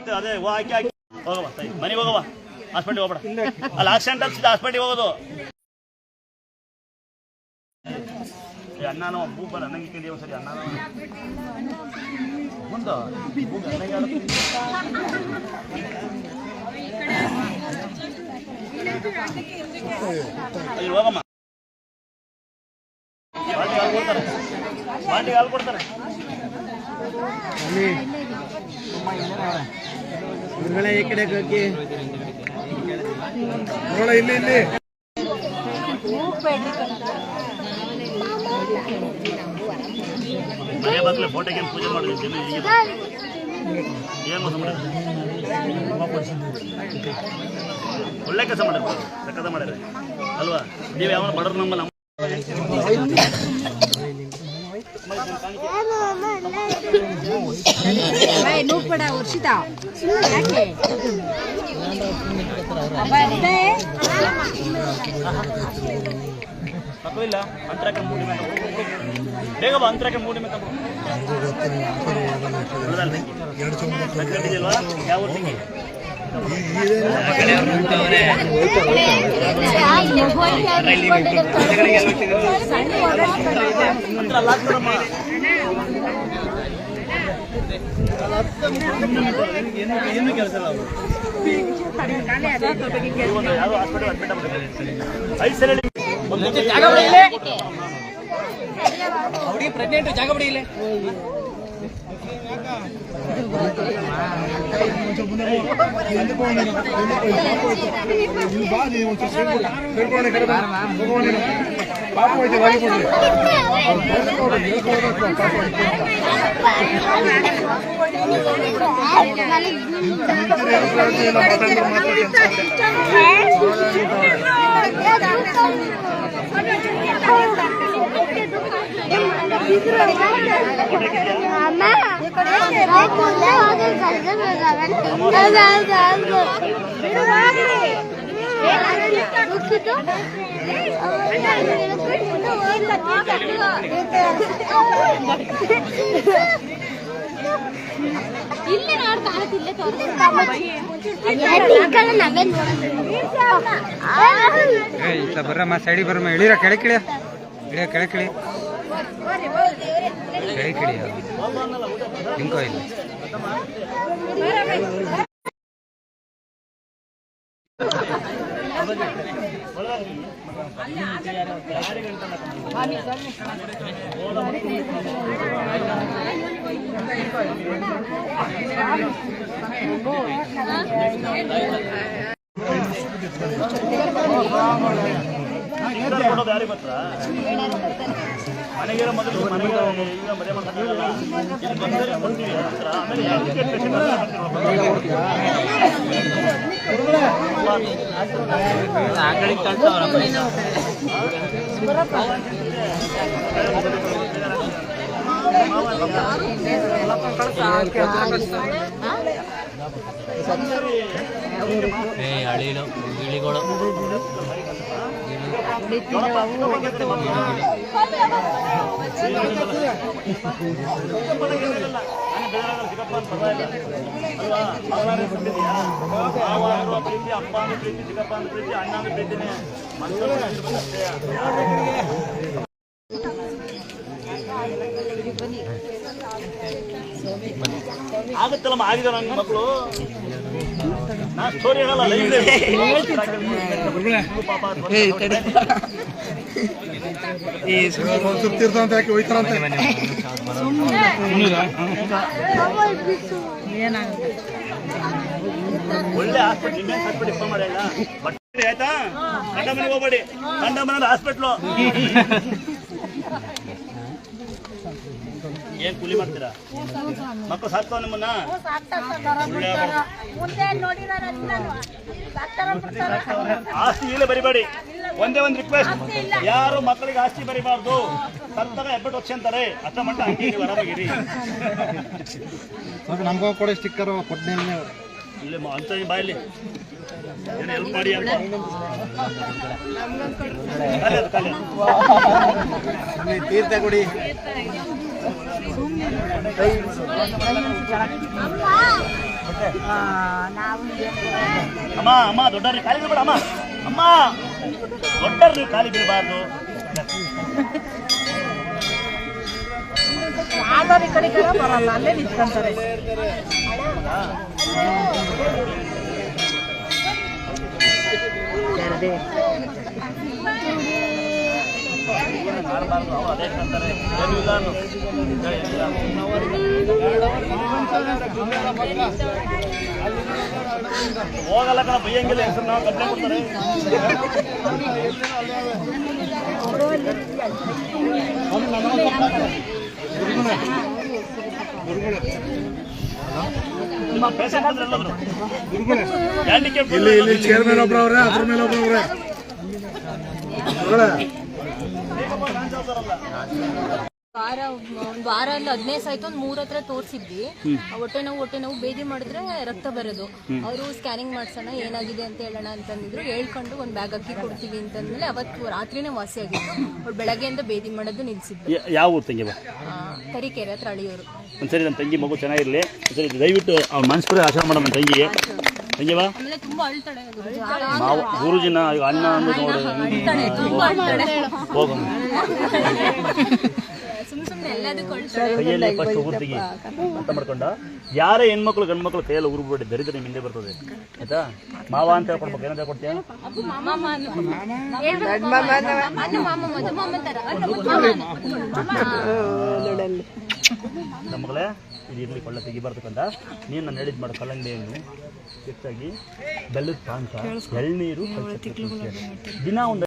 ಮತ್ತೆ ಅದೇ ಹಾಕಿ ಹಾಕಿ ಹೋಗವ ಮನೆಗೆ ಹೋಗವ ಹಾಸ್ಪಿಟ್ಲಿಗೆ ಹೋಗ್ಬೇಡ ಅಲ್ಲಿ ಆಕ್ಸಿಡೆಂಟ್ ಆಗ್ತಿದ್ದ ಹಾಸ್ಪಿಟ್ಲಿಗೆ ಹೋಗೋದು ಅಣ್ಣನೋ ಬೂಬರ್ ಅನ್ನಂಗೆ ಕೇಳಿ ಒಂದ್ಸರಿ ಅಣ್ಣ ಮುಂದೆ ಹೋಗಮ್ಮ ಬಾಂಡಿಗೆ ಹಾಲು ಕೊಡ್ತಾರೆ ಈ ಕಡೆ ಹೋಗಿ ನೋಡ ಇಲ್ಲಿ ಇಲ್ಲಿ ಮನೆ ಬಾಗ್ಲೆ ಫೋಟೋಗೆ ಪೂಜೆ ಮಾಡಿದ್ವಿ ಏನು ಮೋಸ ಮಾಡಿದ್ರು ಒಳ್ಳೆ ಕೆಲಸ ಮಾಡಿದ್ರು ಸಕ್ಕದ ಮಾಡಿದ್ರೆ ಅಲ್ವಾ ನೀವು ಯಾವ ಬಡವ್ರು ನಮ್ಮಲ್ಲ ಇಲ್ಲ ಅಂತರಕ್ಕೆ ಮೂಡಿ ಬೇಗ ಬಾ ಅಂತರಕ್ಕೆ ಮೂಡಿ ಮೇಲೆ ಇಲ್ವಾ ಯಾವ ಊರಿಗೆ ಏನು ಕೆಲಸ ಯಾವ ಹಾಸ್ಪಿಟಲ್ ಅಡ್ಮಿಟ್ ಆಗ್ಬಿಟ್ಟು 5 ಸಲ ಹುಡುಗಿ ಪ್ರೆಗ್ನೆಂಟ್ ಜಾಗ ಬಿಡಿ ಇಲ್ಲಿ ಇಲ್ಲೇ ನೋಡ್ತಾನೆ ಬರ್ರಮ್ಮ ಸೈಡಿಗೆ ಬರಮ್ಮ ಇಳಿರ ಕೆಳ ಕಿಳಿಯ ಇಳಿಯ ಕೆಳ ಕಿಳಿ ಕೆಳ ಕಿಳಿಯ ಹಿಂಕೋ ಇಲ್ಲ ಕೊಡೋದು ಯಾರಿಗೆ ಗೊತ್ತಾ ಮನೆಗೆ ಮೊದಲು ಮನೆಗೆ ಈಗ ಮದುವೆ ಮಾಡ್ತಾರೆ ಆಮೇಲೆ ಅಂಗಡಿಗೆ ಕಳ್ಸವ್ರ ಹಳಿಗಳು ಗಿಳಿಗಳು ಪ್ರೀತಿ ಅಪ್ಪ ಅಂದ್ರೆ ಪ್ರೀತಿ ಚಿಕ್ಕಪ್ಪ ಅಂದ್ರೆ ಪ್ರೀತಿ ಅಣ್ಣ ಅಂದ್ರೆ ಪ್ರೀತಿನೇ ಆಗುತ್ತಲ್ಲಮ್ಮ ಆಗಿದೆ ನನ್ನ ಮಕ್ಕಳು ನಾ ಸ್ಟೋರಿ ಹೇಳಲ್ಲ ತೀರ್ಥ ಯಾಕೆ ಹೋಯ್ತಾರಂತೆ ಒಳ್ಳೆ ಹಾಸ್ಪಿಟ್ಲ್ ಇನ್ನೇನು ಹಾಸ್ಪಿಟ್ಲ್ ಇಪ್ಪ ಮಾಡಿ ಬಟ್ ಆಯ್ತಾ ಕಂಡ ಮನೆಗೆ ಹೋಗ್ಬೇಡಿ ಕಂಡ ಮನೆ ಹಾಸ್ಪಿಟ್ಲು ಏನ್ ಕೂಲಿ ಮಾಡ್ತೀರಾ ಮಕ್ಕಳು ಸಾಕ್ತಾವ ನಿಮ್ಮನ್ನ ಆಸ್ತಿ ಈಗಲೇ ಬರಿಬೇಡಿ ಒಂದೇ ಒಂದು ರಿಕ್ವೆಸ್ಟ್ ಯಾರು ಮಕ್ಕಳಿಗೆ ಆಸ್ತಿ ಬರಿಬಾರ್ದು ಸರ್ಕಾರ ಹೆಬ್ಬಟ್ಟು ವರ್ಷ ಅಂತಾರೆ ಅತ್ತ ಮಟ್ಟ ಹಂಗೆ ಆರಾಮಾಗಿರಿ ನಮ್ಗೂ ಕೂಡ ಸ್ಟಿಕ್ಕರ್ ಕೊಡ್ನೇ ಇಲ್ಲಿ ಅಂತ ಬಾಯಲ್ಲಿ ಏನು ಹೆಲ್ಪ್ ಮಾಡಿ ಅಂತ ತೀರ್ಥ ಕೊಡಿ ಮತ್ತೆ ಅಮ್ಮ ಅಮ್ಮ ದೊಡ್ಡವ್ರಿಗೆ ಖಾಲಿ ಬೀಳ್ಬೇಡ ಅಮ್ಮ ಅಮ್ಮ ದೊಡ್ಡವ್ರಿಗೆ ಖಾಲಿ ಬೀಳಬಾರ್ದು. ಯಾರು ಈ ಕಡೆ ಬರಲ್ಲ, ಅಲ್ಲೇ ನಿಂತ್ಕೊಂತಾರೆ. ಮಾಡಬಾರ್ದು ಅವ್ರು ಅದೇ ಅಂತಾರೆ. ಹೋಗಲ್ಲ ಕಣ ಬೈಯಂಗಿಲ್ಲ ಹೆಸರು ನಾವು ಕಂಪ್ಲೇಂಟ್ ಕೊಡ್ತಾರೆ. ನಿಮ್ಮ ಪೇಷಂಟ್ ಅಂದ್ರೆ ಎಲ್ಲದ್ರು ಹ್ಯಾಂಡಿಕ್ಯಾಪ್ ಇಲ್ಲಿ ಚೇರ್ಮನ್ ಒಬ್ಬರವ್ರೆ, ಅದ್ರ ಮೇಲೆ ಒಬ್ಬರವ್ರೆ. ಒಂದು ವಾರ ಎಲ್ಲ 15 ಆಯ್ತು. ಒಂದು 3 ಹತ್ರ ತೋರಿಸಿದ್ವಿ. ಹೊಟ್ಟೆ ನೋವು ಬೇದಿ ಮಾಡಿದ್ರೆ ರಕ್ತ ಬರೋದು. ಅವರು ಸ್ಕ್ಯಾನಿಂಗ್ ಮಾಡ್ಸೋಣ ಏನಾಗಿದೆ ಅಂತ ಹೇಳೋಣ ಅಂತಂದಿದ್ರು. ಹೇಳ್ಕೊಂಡು ಒಂದು ಬ್ಯಾಗ್ ಅಕ್ಕಿ ಕೊಡ್ತೀವಿ ಅಂತಂದ್ಮೇಲೆ ಅವತ್ತು ರಾತ್ರಿನೇ ವಾಸಿ ಆಗಿತ್ತು. ಅವ್ರು ಬೆಳಗ್ಗೆಯಿಂದ ಬೇದಿ ಮಾಡೋದು ನಿಲ್ಸಿದ್ರು. ಯಾವ ಊರು ತಂಗಿ ಬಾ ತರೀಕೆರೆ ಹತ್ರ ಹಳಿಯವರು. ಒಂದ್ಸರಿ ನಮ್ಮ ತಂಗಿ ಮಗು ಚೆನ್ನಾಗಿರಲಿ ಒಂದ್ಸರಿ ದಯವಿಟ್ಟು ಅವ್ನ ಮನಸ್ಸು ಆಚರಣೆ ಮಾಡೋಣ ನಮ್ಮ ತಂಗಿಗೆ. ತಂಗಿ ಬಾ ಆಮೇಲೆ ತುಂಬಾ ಅಳ್ತಾಳೆ ನಾವು ಗುರುಜಿನ ಅಣ್ಣ ಅಂದು ನೋಡಿ ಹೋಗೋಣ. ಸುಮ್ಮನೆ ಎಲ್ಲದಕ್ಕೂ ಅಳ್ತಾಳೆ. ಕೈಯಲ್ಲಿ ಫಸ್ಟ್ ಉಗುರು ತೆಗಿ ಅರ್ಥ ಮಾಡ್ಕೊಂಡ. ಯಾರೇ ಹೆಣ್ಮಕ್ಳು ಗಂಡು ಮಕ್ಳು ಕೈಯಲ್ಲಿ ಉಗುರು ಬಿಡಿ ದರಿದ್ರ ನಿಮ್ಮ ಹಿಂದೆ ಬರ್ತದೆ ಆಯ್ತಾ. ಮಾವ ಅಂತ ಹೇಳ್ಕೊಡ್ಬೇಕು. ಏನಂತ ಹೇಳ್ಕೊಡ್ತೀಯ? ನಮ್ಮಗಳೇ ಇದು ಇರ್ಲಿ ಕೊಳ್ಳ ತೆಗಿಬಾರ್ದಕ್ಕಂತ ನೀನು ನಾನು ಹೇಳಿದ್ ಮಾಡು. ಕಲ್ಲಂಗಡಿ ಹಣ್ಣು ಹೆಚ್ಚಾಗಿ ಬೆಲ್ಲದ ಪಾನಕ ಎಳ್ನೀರು ದಿನ ಒಂದು